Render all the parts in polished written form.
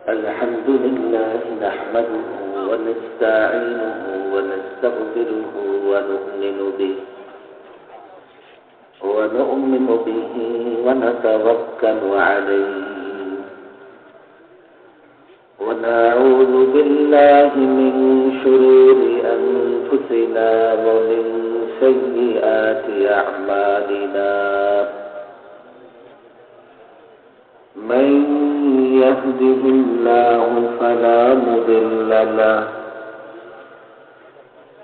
الحمد لله نحمده ونستعينه ونستغفره ونؤمن به ونتوكل عليه ونعوذ بالله من شرور أنفسنا ومن سيئات أعمالنا من يهده الله فلا مضل له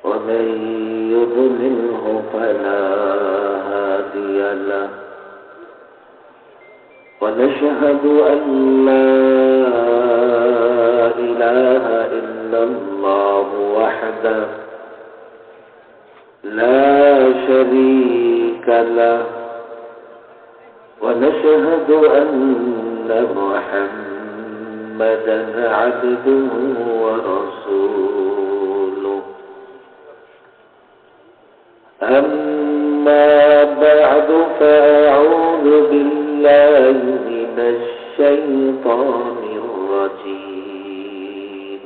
ومن يضلله فلا هادي له ونشهد أن لا إله إلا الله وحده لا شريك له ونشهد أن محمدا عبده ورسوله أما بعد فأعوذ بالله من الشيطان الرجيم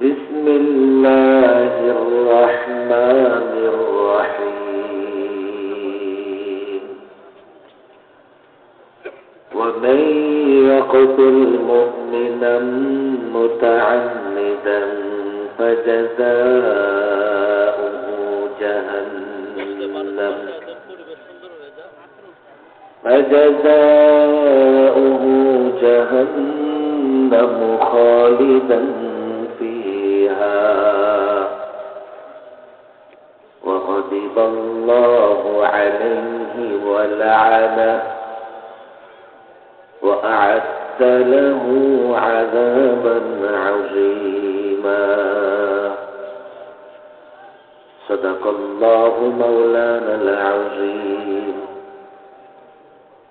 بسم الله الرحمن الرحيم ومن يقتل مؤمنا متعمدا فجزاؤه جهنم خالدا فيها وغضب الله عليه ولعنه وأعد له عذابا عظيما صدق الله مولانا العظيم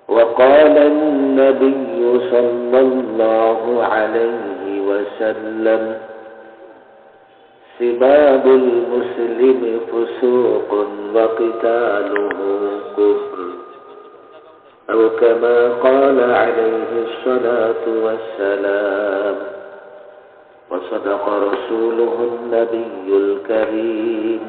وقال النبي صلى الله عليه وسلم سباب المسلم فسوق وقتاله كفر أو كما قال عليه الصلاة والسلام وصدق رسوله النبي الكريم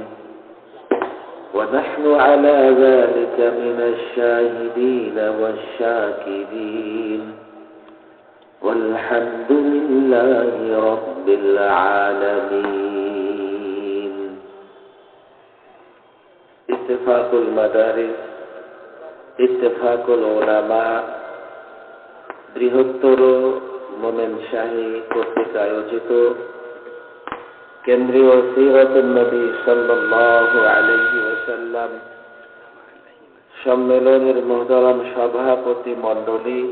ونحن على ذلك من الشاهدين والشاكرين والحمد لله رب العالمين اتفاق المدارس ইত্তেফাকুল উলামা বৃহত্তর মোমেন শাহী কর্তৃক আয়োজিত কেন্দ্রীয় সিরাতুন নবী সাল্লাল্লাহু আলাইহি ওয়াসাল্লাম সম্মেলনের মুহতারাম সভাপতি মণ্ডলী,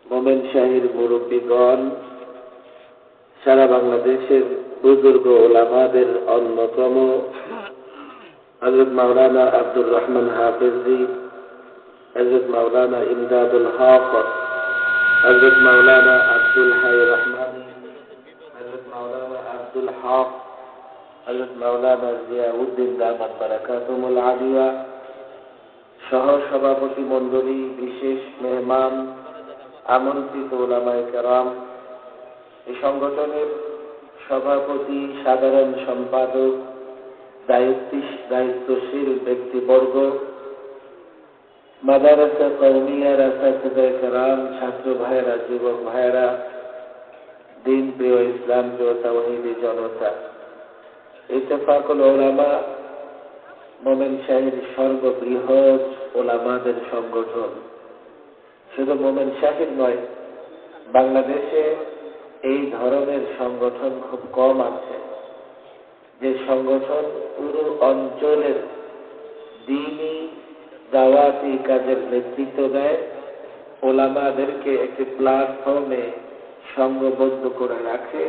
মোমেন শাহীর মুরব্বীগণ, সারা বাংলাদেশের বুজুর্গ উলামাদের অন্যতম হযরত মাওলানা আব্দুর রহমান হাফেজি, হযরত মাওলানা ইমদাদুল হক, হযরত মাওলানা আব্দুল হাই রহমানী, হযরত মাওলানা আব্দুল হক, হযরত মাওলানা জিয়াউদ্দিন দামাত বারাকাতুহুল আলিয়া সহ সভাপতি মণ্ডলী, বিশেষ মেহমান, আমন্ত্রিত উলামায়ে কেরাম, এই সংগঠনের সভাপতি, সাধারণ সম্পাদক, দায়িত্বশীল ব্যক্তিবর্গ, মাদ্রাসা কওমিয়ার আসাতিজা কেরাম, ছাত্র ভাইয়েরা, যুবক ভাইয়েরা, দিন প্রিয়, ইসলাম প্রিয় তাওহীদি জনতা, ইত্তেফাকুল উলামা মোমেন শাহীর সর্ববৃহৎ উলামাদের সংগঠন। শুধু মোমেন শাহীর নয়, বাংলাদেশে এই ধরনের সংগঠন খুব কম আছে, যে সংগঠন পুরো অঞ্চলের দ্বীনি দাওয়াতি কাজের নেতৃত্ব দেয়, ওলামাদেরকে একটি প্ল্যাটফর্মে সংঘবদ্ধ করে রাখে।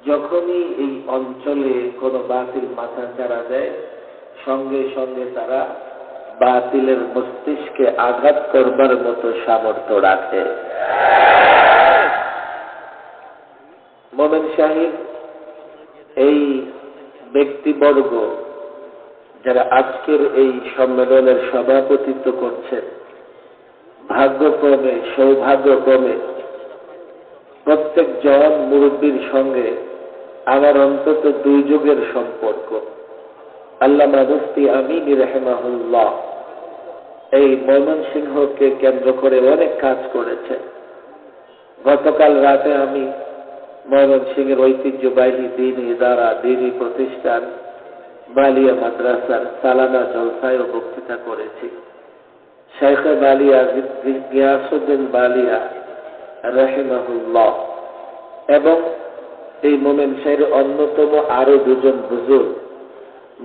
যখনই এই অঞ্চলে কোনো বাতিল মাথা চাড়া দেয়, সঙ্গে সঙ্গে তারা বাতিলের মস্তিষ্কে আঘাত করবার মতো সামর্থ্য রাখে। মোমেন শাহীর এই ব্যক্তিবর্গ যারা আজকের এই সম্মেলনের সভাপতিত্ব করছেন, ভাগ্যক্রমে সৌভাগ্যক্রমে প্রত্যেকজন মুরব্বীর সঙ্গে আমার অন্তত 2 যুগের সম্পর্ক। আল্লামা মুফতি আমিন রাহিমাহুল্লাহ এই ময়মনসিংহকে কেন্দ্র করে অনেক কাজ করেছেন। গতকাল রাতে আমি ময়মনসিংহের ঐতিহ্যবাহী দ্বীনি ইদারা, দ্বীনি প্রতিষ্ঠান বালিয়া মাদ্রাসার সালানা জলসায় বক্তৃতা করেছি। শেখ বালিয়া গিয়াসউদ্দিন বালিয়া রাহিমাহুল্লাহ এবং এই মোমেন শাহের অন্যতম আরো 2 জন বুজুর্গ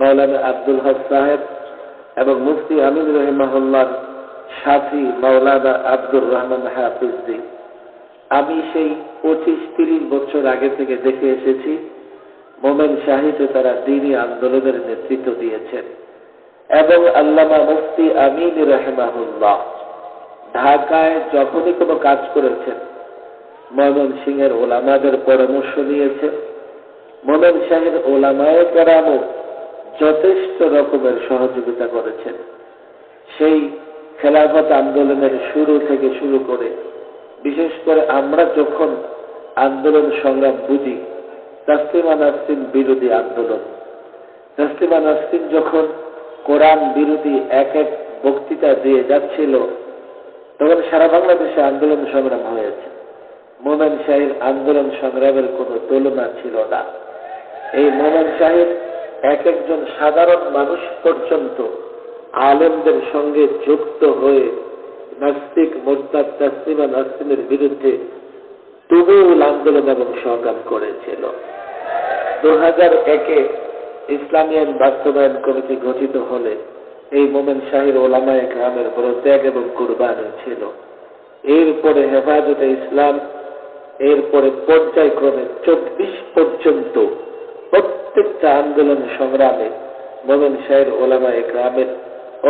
মাওলানা আব্দুল হক সাহেব এবং মুফতি আমিন রাহিমাহুল্লাহর সাথী মাওলানা আব্দুর রহমান হাফিজি। আমি সেই 25-30 বছর আগে থেকে দেখে এসেছি মোমেন শাহিতে তারা দ্বীনি আন্দোলনের নেতৃত্ব দিয়েছেন এবং আল্লামা মুফতি আমিন রাহিমাহুল্লাহ ঢাকায় যখনই কোনো কাজ করেছেন ময়মনসিংহের ওলামাদের পরামর্শ নিয়েছে। মোমেন শাহের ওলামায়ে কেরামও যথেষ্ট রকমের সহযোগিতা করেছেন। সেই খেলাফত আন্দোলনের শুরু থেকে শুরু করে বিশেষ করে আমরা যখন আন্দোলন সংগ্রাম বুঝি, তাসলিমা নাসরিন বিরোধী আন্দোলন, তাসলিমা নাসরিন যখন কোরআন বিরোধী এক বক্তৃতা দিয়ে যাচ্ছিল তখন সারা বাংলাদেশে আন্দোলন সংগ্রাম হয়েছে। মোমেন শাহের আন্দোলন সংগ্রামের কোনো তুলনা ছিল না। এই মোমেন শাহের একজন সাধারণ মানুষ পর্যন্ত আলেমদের সঙ্গে যুক্ত হয়ে নাস্তিক মোরতাদ তাসলিমা নাসরিনের বিরুদ্ধে তুমুল আন্দোলন এবং সংগ্রাম করেছিল। 2001-এ ইসলামী আইন বাস্তবায়ন কমিটি গঠিত হলে এই মোমেন শাহের ওলামায়ে কেরামের বড় ত্যাগ এবং কুরবানি ছিল। এরপরে হেফাজতে ইসলাম, এরপরে পর্যায়ক্রমে 24 পর্যন্ত প্রত্যেকটা আন্দোলন সংগ্রামে মোমেন শাহের ওলামায়ে কেরামের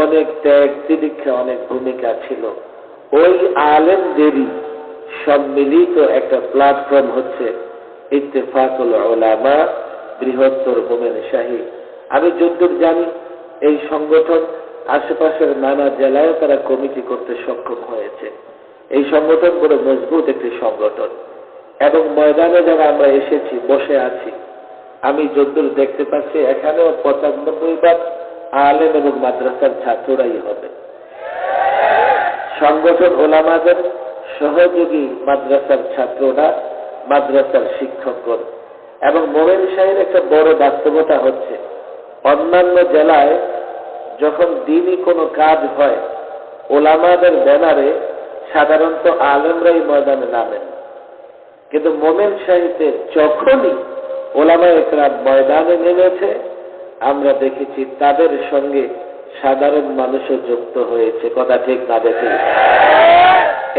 অনেক ত্যাগ তিতিক্ষা, অনেক ভূমিকা ছিল। ওই আলেমদেরই সম্মিলিত একটা প্ল্যাটফর্ম হচ্ছে ইত্তেফাকুল উলামা, বৃহত্তর মোমেন শাহী। আমি যতদূর জানি এই সংগঠন আশেপাশের নানা জেলায় তারা কমিটি করতে সক্ষম হয়েছে। এই সংগঠন বড় মজবুত একটি সংগঠন এবং ময়দানে যারা আমরা এসেছি, বসে আছি, আমি যতদূর দেখতে পাচ্ছি এখানেও 95% আলেম এবং মাদ্রাসার ছাত্ররাই হবে। সংগঠন ওলামাদের সহযোগী মাদ্রাসার ছাত্ররা, মাদ্রাসার শিক্ষকগণ। এবং মোমেন শাহের একটা বড় বাস্তবতা হচ্ছে অন্যান্য জেলায় যখন দ্বীনি কোনো কাজ হয় ওলামাদের ব্যানারে সাধারণত আলেমরাই ময়দানে নামেন, কিন্তু মোমেন শাহীতে যখনই ওলামায়ে কেরাম ময়দানে নেমেছে আমরা দেখেছি তাদের সঙ্গে সাধারণ মানুষও যুক্ত হয়েছে। কথা ঠিক না দেখে?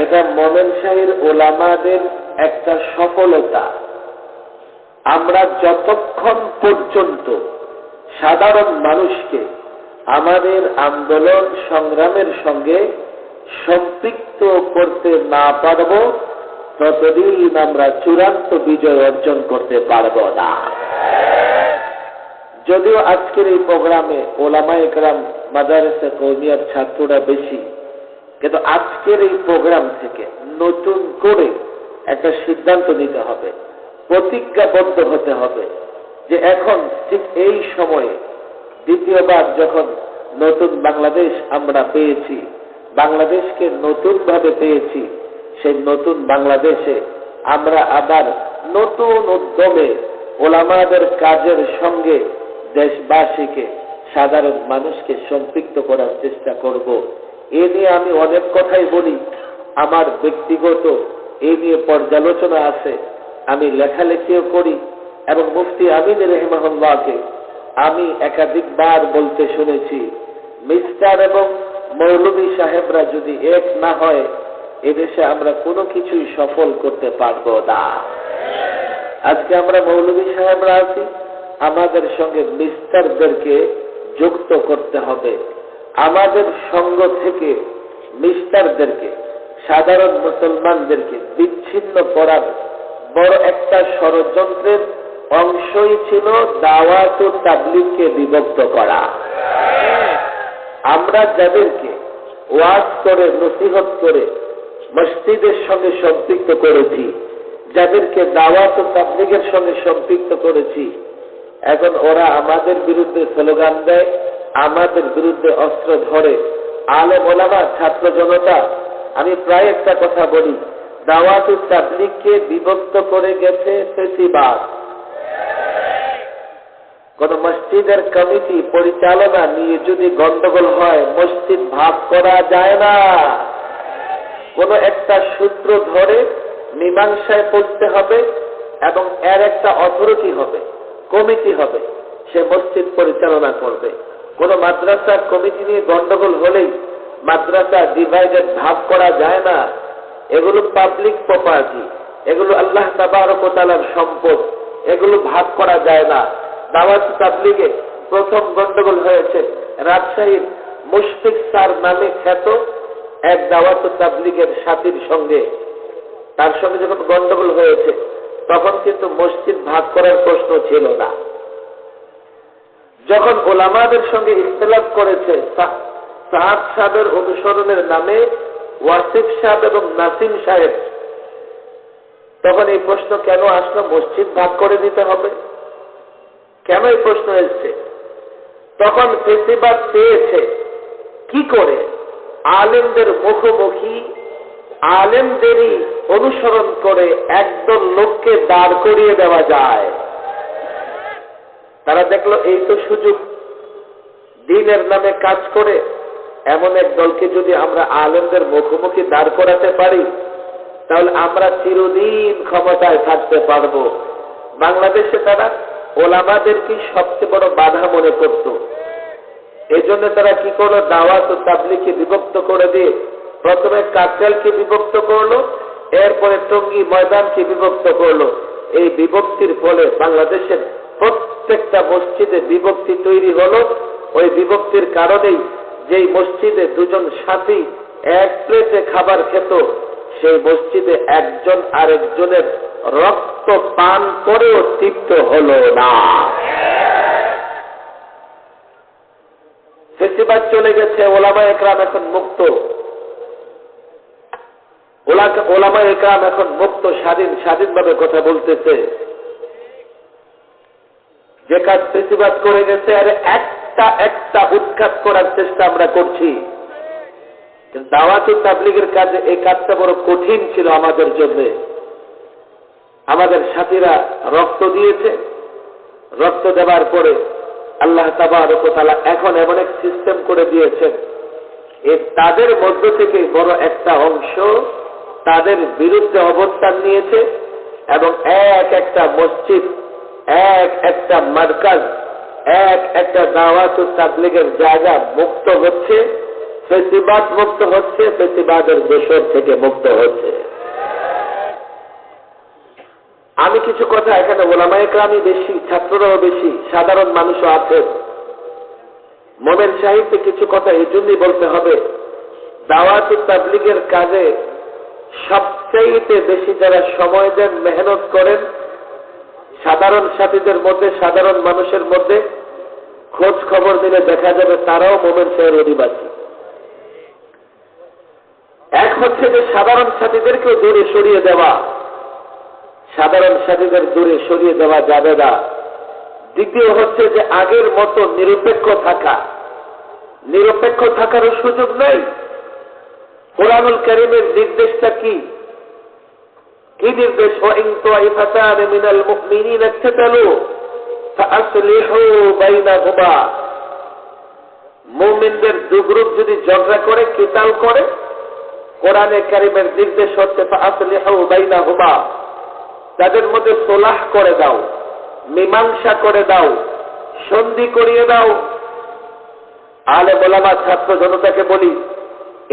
এটা মোমেন শাহীর ওলামাদের একটা সফলতা। আমরা যতক্ষণ পর্যন্ত সাধারণ মানুষকে আমাদের আন্দোলন সংগ্রামের সঙ্গে সম্পৃক্ত করতে না পারব ততদিন আমরা চূড়ান্ত বিজয় অর্জন করতে পারব না। যদিও আজকের এই প্রোগ্রামে ওলামায়ে কেরাম মাদারেসে কওমিয়ার ছাত্ররা বেশি, কিন্তু আজকের এই প্রোগ্রাম থেকে নতুন করে একটা সিদ্ধান্ত নিতে হবে, প্রতিজ্ঞাবদ্ধ হতে হবে যে এখন ঠিক এই সময়ে দ্বিতীয়বার যখন নতুন বাংলাদেশ আমরা পেয়েছি, বাংলাদেশকে নতুনভাবে পেয়েছি, সেই নতুন বাংলাদেশে আমরা আবার নতুন উদ্যমে ওলামাদের কাজের সঙ্গে দেশবাসীকে, সাধারণ মানুষকে সম্পৃক্ত করার চেষ্টা করব। এ নিয়ে আমি অনেক কথাই বলি, আমার ব্যক্তিগত এ নিয়ে পর্যালোচনা আছে, আমি লেখালেখিও করি এবং মুফতি আমিন রাহিমাহুল্লাহকে আমি একাধিকবার বলতে শুনেছি, মিস্টার এবং মৌলভী সাহেবরা যদি এক না হয় এদেশে আমরা কোনো কিছুই সফল করতে পারবো না। আজকে আমরা মৌলভী সাহেবরা আছি, আমাদের সঙ্গে মিস্টারদেরকে যুক্ত করতে হবে। আমাদের সঙ্গ থেকে মিস্টারদেরকে, সাধারণ মুসলমানদেরকে বিচ্ছিন্ন করার বড় একটা ষড়যন্ত্রের অংশই ছিল দাওয়াত ও তাবলীগকে বিভক্ত করা। আমরা যাদেরকে ওয়াজ করে, নসিহত করে মসজিদের সঙ্গে সম্পৃক্ত করেছি, যাদেরকে দাওয়াত ও তাবলীগের সঙ্গে সম্পৃক্ত করেছি, এখন ওরা আমাদের বিরুদ্ধে স্লোগান দেয়, আমাদের বিরুদ্ধে অস্ত্র ধরে। আলেম ওলামা, ছাত্র জনতা, আমি প্রায় একটা কথা বলি, দাওয়াত ও তাবলীগকে বিভক্ত করে গেছে ফেসিবাদ। কোন মসজিদের কমিটি পরিচালনা নিয়ে যদি গন্ডগোল হয়, মসজিদ ভাগ করা যায় না। কোন একটা সূত্র ধরে মীমাংসায় পড়তে হবে এবং এর একটা অথরিটি হবে, কমিটি হবে, সে মসজিদ পরিচালনা করবে। কোন মাদ্রাসার কমিটি নিয়ে গন্ডগোল হলেই মাদ্রাসা ডিভাইডেড, ভাগ করা যায় না। এগুলো পাবলিক প্রপার্টি, এগুলো আল্লাহ তাবারক ওয়া তাআলার সম্পদ, এগুলো ভাগ করা যায় না। দাওয়াত তাবলীগে প্রথম গন্ডগোল হয়েছে রাজশাহীর মুশফিক স্যার নামে খ্যাত এক দাওয়াত তাবলীগের সাথীর সঙ্গে। তার সঙ্গে যখন গন্ডগোল হয়েছে তখন কিন্তু মসজিদ ভাগ করার প্রশ্ন ছিল না। যখন ওলামাদের সঙ্গে ইখতিলাফ করেছে সাহাব সাহেবের অনুসরণের নামে ওয়াসিফ সাহেব এবং নাসিম সাহেব, তখন এই প্রশ্ন কেন আসলো, মসজিদ ভাগ করে দিতে হবে কেন, এই প্রশ্ন এসছে। তখন ফেসিবাদ পেয়েছে কি করে আলেমদের মুখোমুখি, আলেমদেরই অনুসরণ করে একদল লোককে দাঁড় করিয়ে দেওয়া যায়। তারা দেখলো এই তো সুযোগ, দ্বীনের নামে কাজ করে এমন এক দলকে যদি আমরা আলেমদের মুখোমুখি দাঁড় করাতে পারি, তাহলে আমরা চিরদিন ক্ষমতায় থাকতে পারবো। বাংলাদেশে তারা ওলামাদেরকে সবচেয়ে বড় বাধা মনে করত। এই জন্য তারা কি করলো, দাওয়াত ও তাবলীগকে বিভক্ত করে দিয়ে প্রথমে কাকরাইলকে বিভক্ত করলো, এরপরে টঙ্গী ময়দানকে বিভক্ত করলো। এই বিভক্তির ফলে বাংলাদেশের প্রত্যেকটা মসজিদে বিভক্তি তৈরি হলো। ওই বিভক্তির কারণেই যেই মসজিদে দুজন সাথী এক প্লেটে খাবার খেত, সেই মসজিদে একজন আরেকজনের রক্ত পান করেও তৃপ্ত হলো না। ফেসিবাদ চলে গেছে, ওলামা একরাম এখন মুক্ত, ওলামা একরাম এখন মুক্ত, স্বাধীনভাবে কথা বলতেছে। যে কাজ ফেসিবাদ করে গেছে, আরে একটা উৎখাত করার চেষ্টা আমরা করছি। দাওয়াত ও তাবলীগের কাজে এই কাজটা বড় কঠিন ছিল আমাদের জন্য। আমাদের সাথীরা রক্ত দিয়েছে, রক্ত দেওয়ার পরে আল্লাহ তাবারক ওয়া তাআলা এখন এমন এক সিস্টেম করে দিয়েছেন, তাদের মধ্য থেকে বড় একটা অংশ তাদের বিরুদ্ধে অবস্থান নিয়েছে এবং এক একটা মসজিদ, এক একটা মারকাজ, এক একটা দাওয়াত ও তাবলীগের জায়গা মুক্ত হচ্ছে, ফেসিবাদ মুক্ত হচ্ছে, ফেসিবাদের দোষর থেকে মুক্ত হচ্ছে। আমি কিছু কথা এখানে ওলামা একরামই বেশি, ছাত্ররাও বেশি, সাধারণ মানুষও আছেন। মোমেন সাহিত্যে কিছু কথা এই জন্যই বলতে হবে, দাওয়াত ও তাবলীগের কাজে সবচাইতে বেশি যারা সময় দেন, মেহনত করেন, সাধারণ সাথীদের মধ্যে, সাধারণ মানুষের মধ্যে খোঁজ খবর দিলে দেখা যাবে তারাও মোমেন সাহেবের অধিবাসী। এক হচ্ছে যে সাধারণ সাথীদেরকেও দূরে সরিয়ে দেওয়া, সাধারণ সাথীদের দূরে সরিয়ে দেওয়া যাবে না। দ্বিতীয় হচ্ছে যে আগের মতো নিরপেক্ষ থাকা, নিরপেক্ষ থাকারও সুযোগ নেই। কোরআনুল কারীমের নির্দেশটা কি? কি নির্দেশ? ওয়াইন তাইফাতান মিনাল মুমিনিনা ইকতাতালু ফাআসলিহু বাইনাহুমা। মুমিনদের দুই গ্রুপ যদি ঝগড়া করে, কিতাল করে, কোরআনে কারীমের নির্দেশ হচ্ছে ফাআসলিহু বাইনাহুমা, তাদের মধ্যে সুলহ করে দাও, মীমাংসা করে দাও, সন্ধি করিয়ে দাও। আলেম ওলামা, ছাত্র জনতাকে বলি,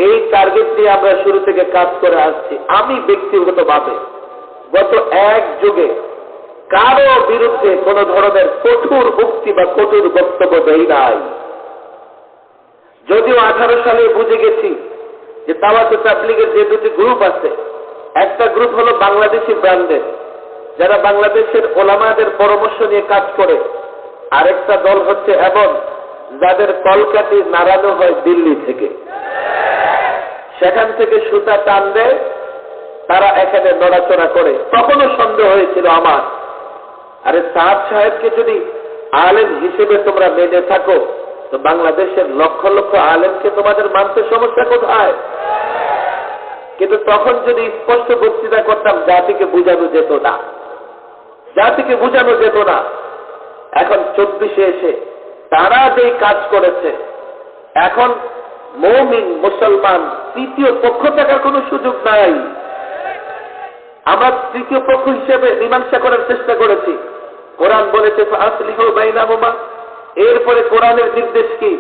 এই টার্গেট দিয়ে আমরা শুরু থেকে কাজ করে আসছি। আমি ব্যক্তিগতভাবে গত এক যুগে কারো বিরুদ্ধে কোন ধরনের কঠোর উক্তি বা কঠোর বক্তব্য দেই নাই। যদিও 18 সালে বুঝে গেছি যে দাওয়াত ও তাবলীগের যে দুটি গ্রুপ আছে, একটা গ্রুপ হলো বাংলাদেশি ব্র্যান্ডের, যারা বাংলাদেশের ওলামাদের পরামর্শ নিয়ে কাজ করে, আরেকটা দল হচ্ছে এমন যাদের কলকাতি নাড়ানো হয় দিল্লি থেকে, সেখান থেকে সুতা টান দেয়, এখানে নড়াচড়া করে, তখনও সন্দেহ হয়েছিল আমার, আরে সাদ সাহেবকে যদি আলেম হিসেবে তোমরা মেনে থাকো, তো বাংলাদেশের লক্ষ লক্ষ আলেমকে তোমাদের মানতে সমস্যা কোথায়? কিন্তু তখন যদি স্পষ্ট বক্তৃতা করতাম, জাতিকে বুঝানো যেত না, জাতিকে বুঝানো যেত না। এখন 24-এ এসে তারা যেই কাজ করেছে, এখন মুমিন মুসলমান তৃতীয় পক্ষ থাকার কোনো সুযোগ নাই। আমরা তৃতীয় পক্ষ হিসেবে মীমাংসা করার চেষ্টা করেছি। কোরআন বলেছে ফাসলিহু বাইনাহুমা, এরপরে কোরআনের নির্দেশ কি?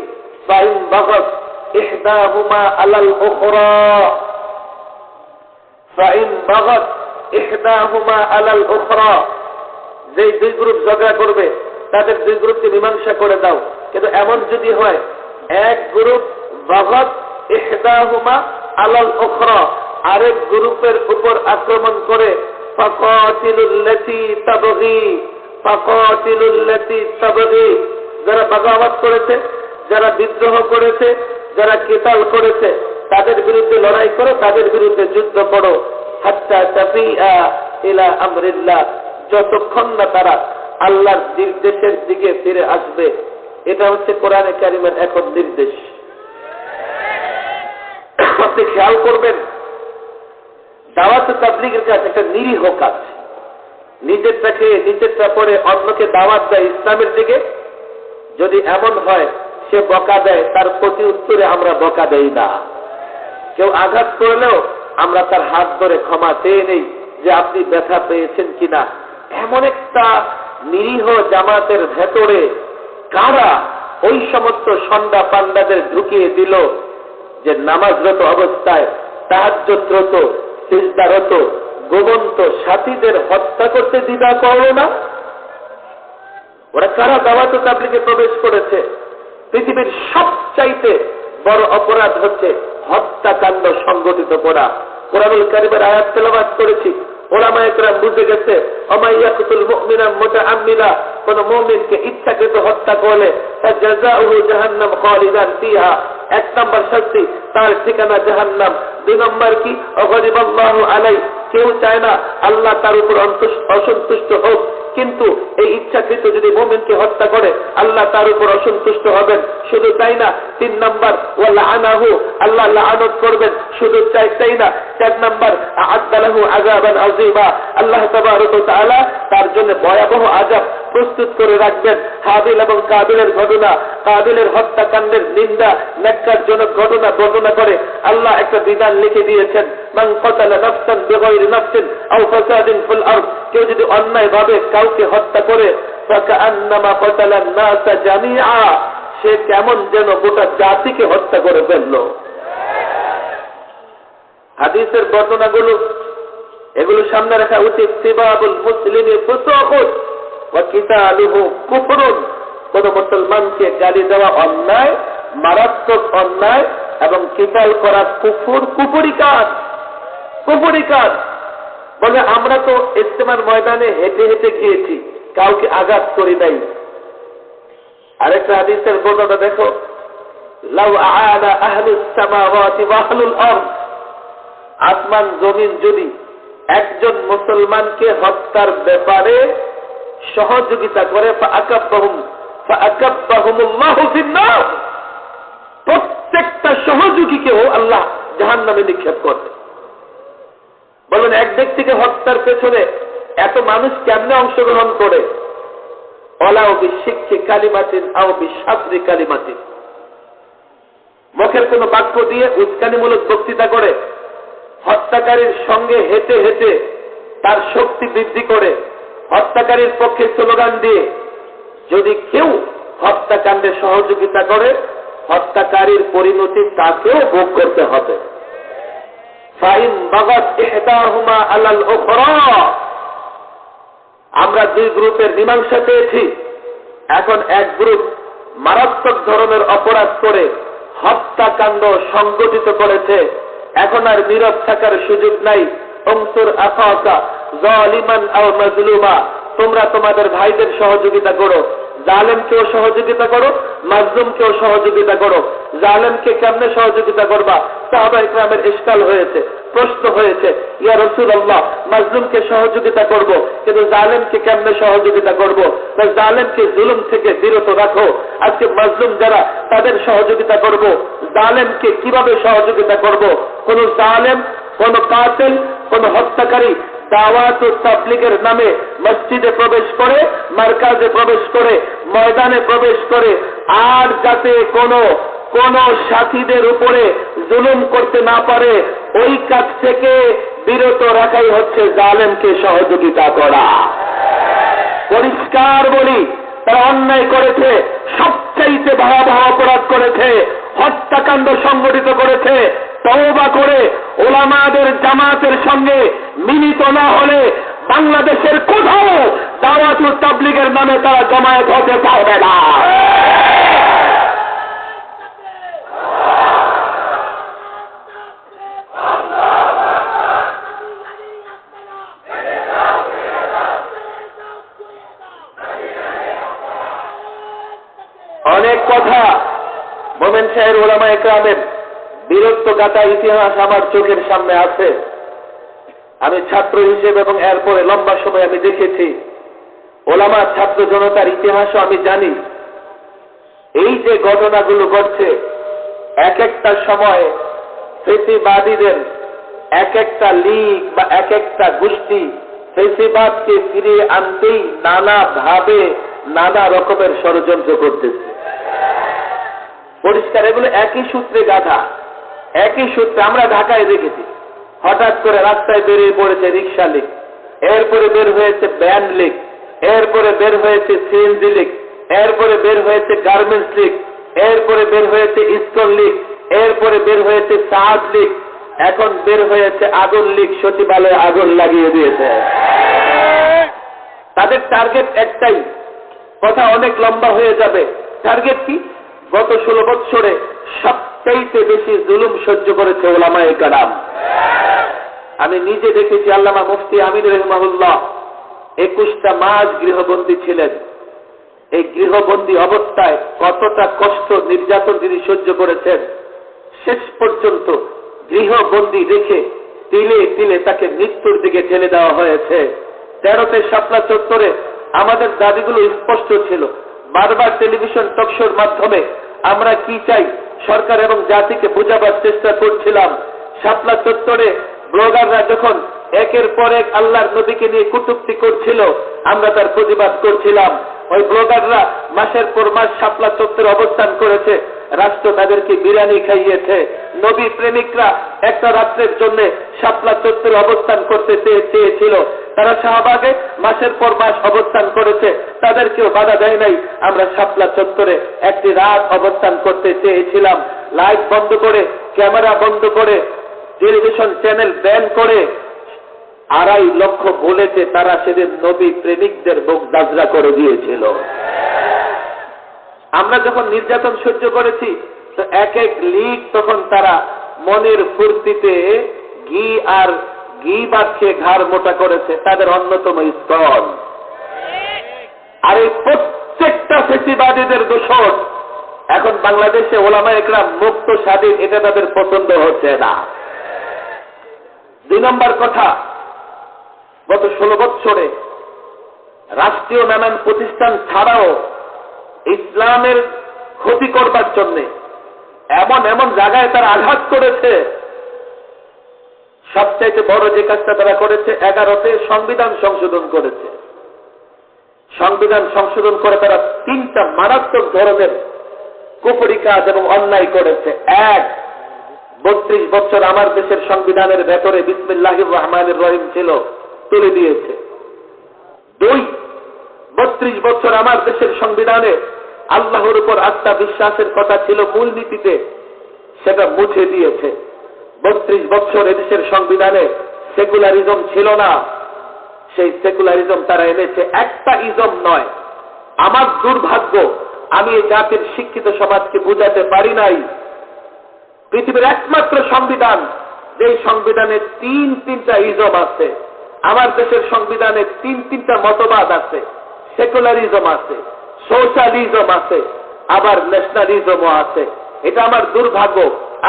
ফাইন বাগাত ইহদাহুমা আলাল উখরা, ফাইন বাগাত ইহদাহুমা আলাল উখরা, যে দুই গ্রুপ ঝগড়া করবে তাদের দুই গ্রুপকে মীমাংসা করে দাও। কিন্তু এমন যদি হয় এক গ্রুপ বাগাত ইহদাহুমা আলাল উখরা, আরেক গ্রুপের উপর আক্রমণ করে, ফাকাতিলুল্লাতী তাবগী, ফাকাতিলুল্লাতী তাবগী, যারা বাগাওয়াত করেছে, যারা বিদ্রোহ করেছে, যারা কিতাল করেছে, তাদের বিরুদ্ধে লড়াই করো, তাদের বিরুদ্ধে যুদ্ধ করো, হাত্তা তাফিআ ইলা আমরিল্লাহ, যতক্ষণ না তারা আল্লাহর নির্দেশের দিকে ফিরে আসবে। এটা হচ্ছে কোরআনে কারিমের এখন নির্দেশ। আপনি খেয়াল করবেন, দাওয়াত তাবলীগের কাজ একটা নিরীহ কাজ। নিজেরটাকে নিজেরটা পরে অন্যকে দাওয়াত দেয় ইসলামের দিকে। যদি এমন হয় সে বকা দেয়, তার প্রতি উত্তরে আমরা বকা দেই না। কেউ আঘাত করলেও আমরা তার হাত ধরে ক্ষমা চেয়ে নেই যে আপনি ব্যথা পেয়েছেন কিনা। এমন একটা নিরীহ জামাতের ভেতরে কারা ওই সমস্ত সন্ধ্যা পান্ডাদের ঢুকিয়ে দিল যে নামাজরত অবস্থায় তাহাজ্জুদরত, সিজদারত গোবন্ত সাথীদের হত্যা করতে দ্বিধা করল না? ওরা কারা দাওয়াত তাবলীগে প্রবেশ করেছে? পৃথিবীর সবচাইতে বড় অপরাধ হচ্ছে হত্যাকাণ্ড সংগঠিত করা। কোরআনুল কারীমের আয়াত তেলাওয়াত করেছি, ওলামায়ে কেরাম বুঝে গেছে, ওমাইয়াকুতুল মুমিনা মুতাআম্মিদা, কোন মুমিনকে ইচ্ছাকৃত হত্যা করলে ফাজাযাউহু জাহান্নাম খালিদান ফিহা, এক নম্বর শাস্তি তার ঠিকানা জাহান্নাম। দুই নম্বর কি? অগদিবাল্লাহু আলাইহি, কেউ চায় না আল্লাহ তার উপর অসন্তুষ্ট হোক, কিন্তু এই ইচ্ছাকৃত যদি মুমিনকে হত্যা করে আল্লাহ তার উপর অসন্তুষ্ট হবেন। শুধু তাই না, 3 নম্বর ওয়ালাআনাহু, আল্লাহ লাআনত করবেন। শুধু তাই না, 4 নম্বর আ'আদ্দা লাহু আযাবান আযীমা, আল্লাহ তাবারক ওয়া তাআলা তার জন্য ভয়াবহ আযাব প্রস্তুত করে রাখবেন। হাবিল এবং কাবিলের ঘটনা, কাবিলের হত্যাকাণ্ডের নিন্দা, ন্যাক্কারজনক ঘটনা বর্ণনা করে আল্লাহ একটা বিধান লিখে দিয়েছেন, মান ক্বাতালা নাফসান বিগাইরি নাফসিন আও ফাসাদিন ফিল আরদ, কেউ যদি অন্যায়ভাবে কাউকে হত্যা করে, ফাকান্নামা ক্বাতালান নাসা জামিআ, সে কেমন যেন গোটা জাতিকে হত্যা করে ফেলল। হাদিসের বর্ণনাগুলো এগুলো সামনে রাখা উচিত। সিবাবুল মুসলিমি ফুসুকুন ওয়া কিতালুহু কুফরুন, কোন মুসলমানকে গালি দেওয়া অন্যায়, মারাত্মক অন্যায়, এবং কিতাল করা কুফর, কুফরি কাজ, কুফরি কাজ। বলে আমরা তো ইজতেমার ময়দানে হেঁটে হেঁটে গিয়েছি, কাউকে আঘাত করি নাই। আরেকটা হাদিসের বর্ণনা দেখো, লাউ আ'আনা আহলুস সামাওয়াতি ওয়া আহলুল আরদ, আসমান জমিন যদি একজন মুসলমানকে হত্যার ব্যাপারে সহযোগিতা করে, ফাআকাব্বাহুমুল্লাহু ফিন্নার, প্রত্যেকটা সহযোগীকেও আল্লাহ জাহান্নামে নিক্ষেপ করবে। বলেন এক ব্যক্তিকে হত্যার পেছনে এত মানুষ কেমনে অংশগ্রহণ করে? ওয়ালাউ বিশিক্কি কালিমাতিন আও বিশাত্রি কালিমাতিন, মুখের কোন বাক্য দিয়ে উস্কানিমূলক বক্তৃতা করে, হত্যাকারীর সঙ্গে হেঁটে হেঁটে তার শক্তি বৃদ্ধি করে, হত্যাকারীর পক্ষে স্লোগান দিয়ে যদি কেউ হত্যাকাণ্ডে সহযোগিতা করে, হত্যাকারীর পরিণতি তাকেও ভোগ করতে হবে। ফাইন বাগাত ইহদাহুমা আলাল উখরা, আমরা দুই গ্রুপের মীমাংসা পেয়েছি। এখন এক গ্রুপ মারাত্মক ধরনের অপরাধ করে হত্যাকাণ্ড সংগঠিত করেছে, এখন আর নীরব থাকার সুযোগ নাই। উনসুর আখাকা যালিমান আও মাজলুমা, তোমরা তোমাদের ভাইদের সহযোগিতা করো, জালেমকেও সহযোগিতা করো, মাজলুমকেও সহযোগিতা করো। জালেমকে কেমনে সহযোগিতা করবা? সাহাবায়ে কেরামের ইশকাল হয়েছে। প্রশ্ন হয়েছে, ইয়া রাসূলুল্লাহ, মাজলুমকে সহযোগিতা করব, কিন্তু জালেমকে কেমনে সহযোগিতা করব? তাই জালেমকে জুলুম থেকে বিরত রাখো। আজকে মাজলুম যারা, তাদের সহযোগিতা করব, জালেমকে কিভাবে সহযোগিতা করব? কোন জালেম, কোন কাতিল, কোন হত্যাকারী দাওয়াত ও তাবলীগের নামে মসজিদে প্রবেশ করে, মারকাজে প্রবেশ করে, ময়দানে প্রবেশ করে, আর যাতে কোন সাথীদের উপরে জুলুম করতে না পারে, ওই কাজ থেকে বিরত রাখাই হচ্ছে জালেমকে সহযোগিতা করা। পরিষ্কার বলি, তারা অন্যায় করেছে, সবচাইতে ভয়াবহ অপরাধ করেছে, হত্যাকাণ্ড সংগঠিত করেছে। তওবা করে ওলামাদের জামাতের সঙ্গে মিলিত না হলে বাংলাদেশের কোথাও দাওয়াত ও তাবলীগের নামে তারা জমায়েত হতে পারবে না। অনেক কথা মোমেন শাহের ওলামায়ে কেরামের বীরত্ব গাথা ইতিহাস আমার চোখের সামনে আছে। আমি ছাত্র হিসেবে এবং এরপরে লম্বা সময় আমি দেখেছি, ওলামা ছাত্র জনতার ইতিহাসও আমি জানি। এই যে ঘটনাগুলো ঘটছে, এক একটা সময় ফেসিবাদীদের এক একটা লীগ বা এক একটা গোষ্ঠী ফেসিবাদকে ফিরিয়ে আনতেই নানা ভাবে নানা রকমের ষড়যন্ত্র করতেছে। পরিষ্কার, এগুলো একই সূত্রে গাথা, একই সূত্রে। আমরা ঢাকায় দেখেছি, হঠাৎ করে রাস্তায় বেরিয়ে পড়েছে রিক্সা লীগ, এরপরে বের হয়েছে ব্যান লীগ, এরপরে বের হয়েছে সিএনজি লীগ, এরপরে বের হয়েছে গার্মেন্টস লীগ, এরপরে বের হয়েছে ইস্কন লীগ, এরপরে বের হয়েছে সাদ লীগ, এখন বের হয়েছে আগুন লীগ। সচিবালয়ে আগুন লাগিয়ে দিয়েছে। তাদের টার্গেট একটাই, কথা অনেক লম্বা হয়ে যাবে। টার্গেট কি? গত 16 বছরে সবচাইতে বেশি জুলুম সহ্য করেছে ওলামায়ে কেরাম। আমি নিজে দেখেছি, আল্লামা মুফতি আমিন রাহিমাহুল্লাহ 21টা মাস গৃহবন্দী ছিলেন। এই গৃহবন্দী অবস্থায় কতটা কষ্ট নির্যাতন তিনি সহ্য করেছেন, শেষ পর্যন্ত গৃহবন্দী রেখে তিলে তিলে তাকে মৃত্যুর দিকে ঠেলে দেওয়া হয়েছে। 13তে শাপলা চত্বরে আমাদের দাবিগুলো স্পষ্ট ছিল। বারবার টেলিভিশন টকশোর মাধ্যমে আমরা কি চাই সরকার এবং জাতিকে বোঝাবার চেষ্টা করছিলাম। শাপলা চত্বরে ব্লগাররা যখন একের পর এক আল্লাহর নবীকে নিয়ে কটূক্তি করছিল, আমরা তার প্রতিবাদ করছিলাম। ওই ব্লগাররা মাসের পর মাস শাপলা চত্বরে অবস্থান করেছে, রাষ্ট্র তাদেরকে বিরিয়ানি খাইয়েছে। নবী প্রেমিকরা একটা রাত্রের জন্য শাপলা চত্বরে অবস্থান করতে চেয়েছিল, তারা শাহবাগে মাসের পর মাস অবস্থান করেছে, তাদেরকেও বাধা দেয় নাই। আমরা শাপলা চত্বরে একটি রাত অবস্থান করতে চেয়েছিলাম, লাইট বন্ধ করে, ক্যামেরা বন্ধ করে, টেলিভিশন চ্যানেল ব্যান করে 2.5 লক্ষ বলেছে তারা সেদিন নবী প্রেমিকদের বুক দাজরা করে দিয়েছিল। আমরা যখন নির্যাতন সহ্য করেছি, তো এক এক লীগ তখন তারা মনের ফুর্তিতে ঘি বাঁধে ঘাড় মোটা করেছে, তাদের অন্যতম স্থল। আর এই প্রত্যেকটা ফেসিবাদীদের দোষর এখন বাংলাদেশে ওলামায়ে কেরাম মুক্ত স্বাধীন, এটা তাদের পছন্দ হচ্ছে না। 2 নম্বর কথা, গত 16 বছরে রাষ্ট্রীয় নানান প্রতিষ্ঠান ছাড়াও ইসলামের ক্ষতি করবার জন্য এমন এমন জায়গায় তারা আঘাত করেছে। সবচাইতে বড় যে কাজটা তারা করেছে, 11তে সংবিধান সংশোধন করেছে। সংবিধান সংশোধন করে তারা 3টা মারাত্মক ধরনের কুফরি কাজ এবং অন্যায় করেছে। 1, 32 বছর আমার দেশের সংবিধানের ভেতরে বিসমিল্লাহির রহমানির রহিম ছিল, তুলে দিয়েছে। 2, 32 বছর আমার দেশের সংবিধানে আল্লাহর উপর আস্থা বিশ্বাসের কথা ছিল মূলনীতিতে, সেটা মুছে দিয়েছে। 32 বছর এদেশের সংবিধানে সেকুলারিজম ছিল না, সেই সেকুলারিজম তারা এনেছে। একটা ইজম নয়। আমার দুর্ভাগ্য, আমি এই জাতির শিক্ষিত সমাজকে বুঝাতে পারি নাই, পৃথিবীর একমাত্র সংবিধান যেই সংবিধানে 3টা ইজম আছে। আমার দেশের সংবিধানে 3টা মতবাদ আছে, সেকুলারিজম আছে, সোশ্যালিজম আছে, আবার ন্যাশনালিজমও আছে। এটা আমার দুর্ভাগ্য।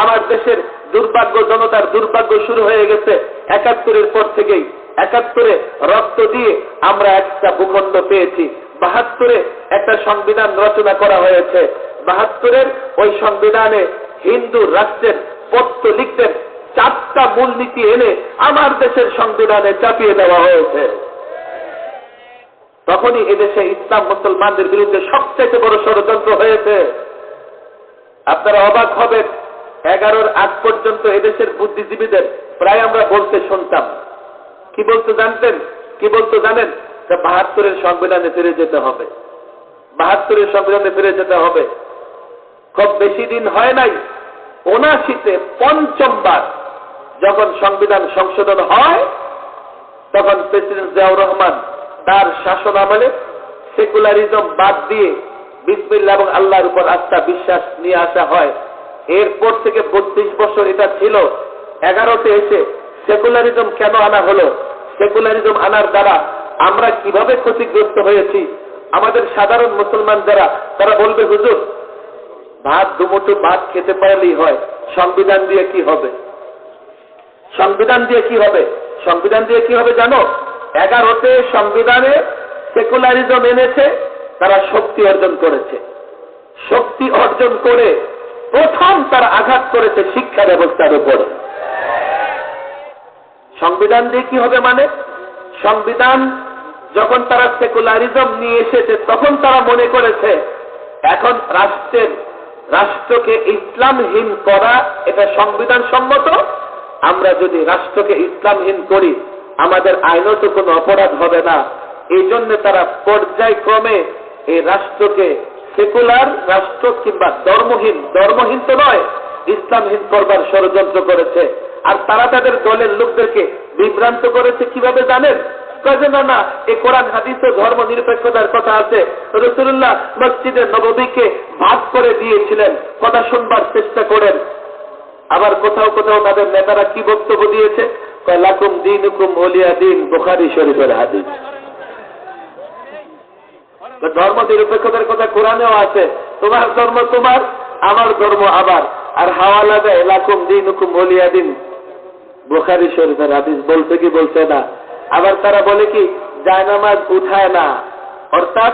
আমার দেশের দুর্ভাগ্য, জনতার দুর্ভাগ্য শুরু হয়ে গেছে ৭১-এর পর থেকেই। ৭১-এ রক্ত দিয়ে আমরা একটা ভূখণ্ড পেয়েছি, ৭২-এ একটা সংবিধান রচনা করা হয়েছে, ৭২-এর ওই সংবিধানে হিন্দু রাষ্ট্রের পত্র লিখতেন 4টা মূলনীতি এনে আমার দেশের সংবিধানে চাপিয়ে দেওয়া হয়েছে। তখনই এদেশে ইসলাম মুসলমানদের বিরুদ্ধে সবচেয়ে বড় ষড়যন্ত্র হয়েছে। আপনারা অবাক হবেন, 11-র আগ পর্যন্ত এদেশের বুদ্ধিজীবীদের প্রায় আমরা বলতে শুনতাম, কি বলতে জানতেন? কি বলতে জানেন? ৭২-এর সংবিধানে ফিরে যেতে হবে, ৭২-এর সংবিধানে ফিরে যেতে হবে। খুব বেশি দিন হয় নাই, ৭৯-তে পঞ্চমবার যখন সংবিধান সংশোধন হয়, তখন প্রেসিডেন্ট জিয়াউর রহমান তার শাসন আমলে সেকুলারিজম বাদ দিয়ে বিসমিল্লাহ এবং আল্লাহর উপর আস্থা বিশ্বাস নিয়ে আসা হয়। এরপর থেকে 32 বছর এটা ছিল। 11-তে এসে সেকুলারিজম কেন আনা হলো? সেকুলারিজম আনার দ্বারা আমরা কিভাবে ক্ষতিগ্রস্ত হয়েছি? আমাদের সাধারণ মুসলমান যারা, তারা বলবে হুজুর ভাত দুমুঠো ভাত খেতে পারলেই হয়, সংবিধান দিয়ে কি হবে? সংবিধান দিয়ে কি হবে? সংবিধান দিয়ে কি হবে জানো? 11-তে সংবিধানে সেকুলারিজম এনেছে, তারা শক্তি অর্জন করেছে। শক্তি অর্জন করে প্রথম তারা আঘাত করেছে শিক্ষা ব্যবস্থার উপরে। সংবিধান দিয়ে কি হবে মানে? সংবিধান যখন তারা সেকুলারিজম নিয়ে এসেছে, তখন তারা মনে করেছে এখন রাষ্ট্রকে ইসলামহীন করা এটা সংবিধান সম্মত। আমরা যদি রাষ্ট্রকে ইসলামহীন করি, আমাদের আইনত কোনো অপরাধ হবে না। এই জন্য তারা পর্যায়ক্রমে এই রাষ্ট্রকে সেকুলার রাষ্ট্র কিংবা ধর্মহীন তো নয়, ইসলামহীন করবার ষড়যন্ত্র করেছে। আর তারা তাদের দলের লোকদেরকে বিভ্রান্ত করেছে কিভাবে জানেন? না, এই কোরআন হাদিসে ধর্ম নিরপেক্ষতার কথা আছে। রাসূলুল্লাহ মসজিদে নববীকে ভাগ করে দিয়েছিলেন, কথা শুনবার চেষ্টা করেন। আবার কোথাও কোথাও তাদের নেতারা কি বক্তব্য দিয়েছে? লাকুম দীনুকুম ওলিয়া দিন, বুখারী শরীফের হাদিস। ধর্ম নিরপেক্ষতার কথা কোরআনেও আছে, তোমার ধর্ম তোমার, আমার ধর্ম আবার। আর হাওয়ালা দেয় লাকুম দীনুকুম ওলিয়া দিন, বুখারী শরীফের হাদিস। বলছে কি বলছে না? আবার তারা বলে কি জায়নামাজ উঠায় না, অর্থাৎ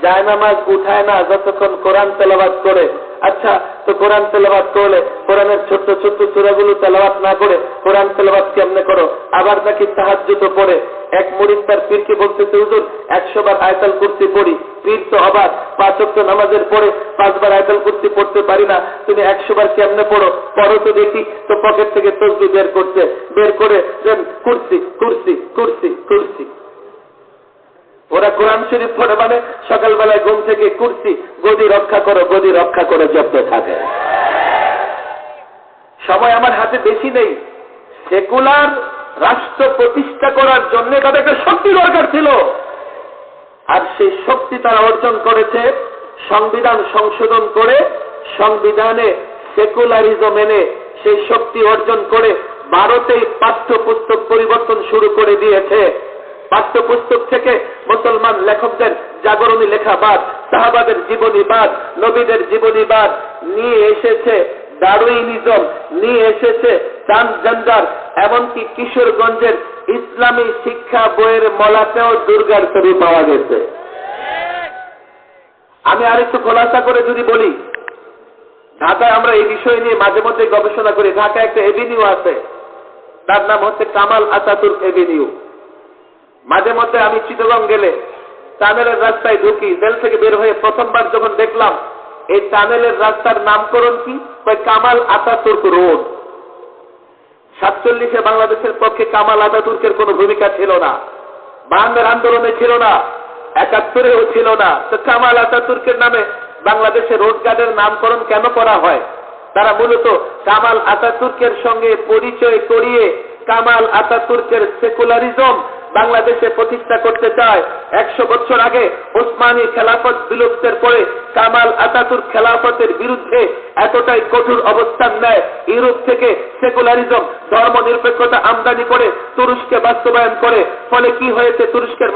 জায়নামাজ উঠায় না যতক্ষণ কোরআন তেলাওয়াত করে। আচ্ছা, তো কোরআন তেলাওয়াত করলে কোরআনের ছোট্ট ছোট্ট সূরাগুলো তেলাওয়াত না করে কোরআন তেলাওয়াত কেমনে করো? আবার নাকি তাহাজ্জুদ পড়ে। এক মুরিদ তার পীরকে বলতেছে, হুজুর 100 বার আয়াতুল কুরসি পড়ি। পীর তো অবাক, 5 ওয়াক্ত নামাজের পরে 5 বার আয়াতুল কুরসি পড়তে পারি না, তুমি 100 বার কেমনে পড়ো? পড়ো তো দেখি। তো পকেট থেকে তসবিহ বের করছে, বের করে কুরসি কুরসি কুরসি কুরসি। ওরা কোরআন শরীফ পড়ে মানে সকালবেলায় ঘুম থেকে কুরসি, গদি রক্ষা করো, গদি রক্ষা করে জপতে থাকে। সময় আমার হাতে বেশি নেই। সেকুলার রাষ্ট্র প্রতিষ্ঠা করার জন্য তাদের একটা শক্তি দরকার ছিল, আর সেই শক্তি তারা অর্জন করেছে সংবিধান সংশোধন করে। সংবিধানে সেকুলারিজম এনে সেই শক্তি অর্জন করে ভারতেই পাঠ্যপুস্তক পরিবর্তন শুরু করে দিয়েছে। পাঠ্যপুস্তক থেকে মুসলমান লেখকদের জাগরণী লেখাবাদ, সাহাবাদের জীবনীবাদ, নবীদের জীবনীবাদ নিয়ে এসেছে, ডারউইনিজম নিয়ে এসেছে, ট্রান্সজেন্ডার, এমনকি কিশোরগঞ্জের ইসলামী শিক্ষা বইয়ের মলাতেও দুর্গার ছবি পাওয়া গেছে। আমি আরেকটু খোলাসা করে যদি বলি, ঢাকায় আমরা এই বিষয় নিয়ে মাঝে মধ্যে গবেষণা করি। ঢাকায় একটা এভিনিউ আছে, তার নাম হচ্ছে কামাল আতাতুর্ক এভিনিউ। মাঝে মধ্যে আমি চিটাগং গেলে টানেলের রাস্তায় ঢুকি, জেল থেকে বের হয়ে প্রথমবার যখন দেখলাম এই টানেলের রাস্তার নামকরণ কি, কামাল আতাতুর্ক রোড। 47-এ বাংলাদেশের পক্ষে কামাল আতাতুর্কের কোন ভূমিকা ছিল না, 52 আন্দোলনে ছিল না, 71-এও ছিল না। তো কামাল আতাতুর্কের নামে বাংলাদেশের রোড গার্ডের নামকরণ কেন করা হয়? তারা মূলত কামাল আতাতুর্কের সঙ্গে পরিচয় করিয়ে কামাল আতাতুর্কের সেকুলারিজম বাংলাদেশে প্রতিষ্ঠা করতে চায়। 100 বছর আগে ওসমানী খেলাফত বিলুপ্তের পরে কামাল আতাতুর্ক খেলাফতের বিরুদ্ধে এতটাই কঠোর অবস্থান নেয়, ইউরোপ থেকে সেকুলারিজম ধর্ম নিরপেক্ষতা আমদানি করে তুরস্কে বাস্তবায়ন করে। ফলে কি হয়েছে, তুরস্কের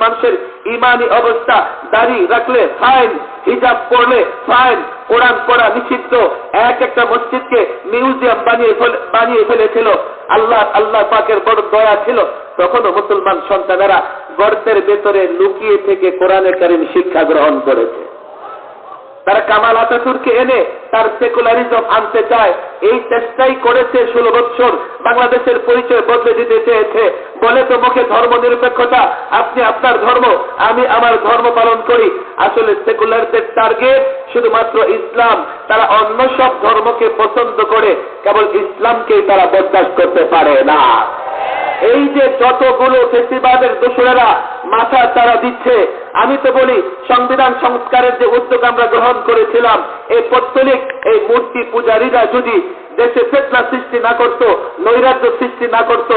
মানুষের ইমানি অবস্থা, দাড়ি রাখলে ফাইন, হিজাব পড়লে ফাইন, কোরআন পড়া নিষিদ্ধ, এক একটা মসজিদকে মিউজিয়াম বানিয়ে ফেলেছিল। আল্লাহ পাকের বড় দয়া ছিল, তখনও মুসলমান সন্তানেরা গর্তের ভেতরে লুকিয়ে থেকে কোরআনে কারীম শিক্ষা গ্রহণ করেছে। তারা কামাল আতাতুর্ককে এনে তার সেকুলারিজম আনতে চায়, এই চেষ্টাই করেছে 16 বছর। বাংলাদেশের পরিচয় বদলে দিতে চেয়েছে, বলে তো মুখে ধর্ম নিরপেক্ষতা, আপনি আপনার ধর্ম, আমি আমার ধর্ম পালন করি। আসলে সেকুলারদের টার্গেট শুধুমাত্র ইসলাম, তারা অন্য সব ধর্মকে পছন্দ করে, কেবল ইসলামকেই তারা বরদাস্ত করতে পারে না। এই যে যতগুলো ফেসিবাদের দোসরেরা মাথা তারা দিচ্ছে, আমি তো বলি সংবিধান সংস্কারের যে উদ্যোগ আমরা গ্রহণ করেছিলাম, এই পৌত্তলিক এই মূর্তি পূজারীরা যদি দেশে ফিতনা সৃষ্টি না করত, নৈরাজ্য সৃষ্টি না করত,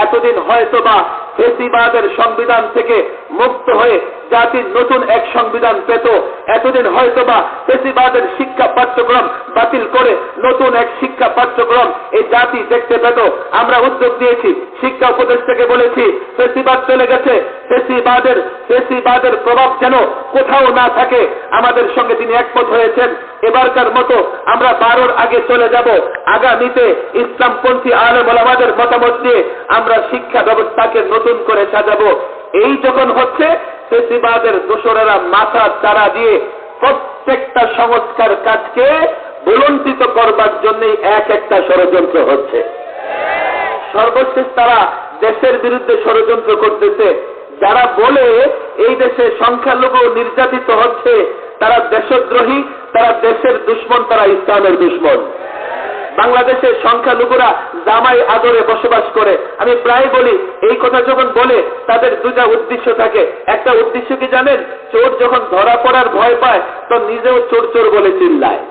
এতদিন হয়তোবা ফেসিবাদের সংবিধান থেকে মুক্ত হয়ে জাতির নতুন এক সংবিধান পেত। এতদিন হয়তোবা ফেসিবাদের শিক্ষা পাঠ্যক্রম বাতিল করে নতুন এক শিক্ষা পাঠ্যক্রম এই জাতি দেখতে পেত। আমরা উদ্যোগ দিয়েছি, শিক্ষা উপদেষ্টাকে বলেছি, ফেসিবাদ চলে গেছে, ফেসিবাদের প্রভাব যেন কোথাও না থাকে। আমাদের সঙ্গে তিনি একমত হয়েছেন। এবারকার মতো আমরা 12-র আগে চলে যাব, আগামীতে ইসলামপন্থী আলেম ওলামাদের মতামত নিয়ে আমরা শিক্ষা ব্যবস্থাকে নতুন করে সাজাবো। এই যখন হচ্ছে, ফেসিবাদের দোসরেরা মাথা চারা দিয়ে প্রত্যেকটা সংস্কার কাজকে বুলন্ডিত করবার জন্যই এক একটা ষড়যন্ত্র হচ্ছে। সর্বশেষ তারা দেশের বিরুদ্ধে ষড়যন্ত্র করতেছে। যারা বলে এই দেশে সংখ্যালঘু নির্যাতিত হচ্ছে, তারা দেশদ্রোহী, তারা দেশের দুশ্মন, তারা ইসলামের দুশ্মন। বাংলাদেশের সংখ্যালঘুরা জামাই আদরে বসবাস করে। আমি প্রায় বলি, এই কথা যখন বলে তাদের দুটা উদ্দেশ্য থাকে। একটা উদ্দেশ্য কি জানেন? চোর যখন ধরা পড়ার ভয় পায় তো নিজেও চোর চোর বলে চিল্লায়।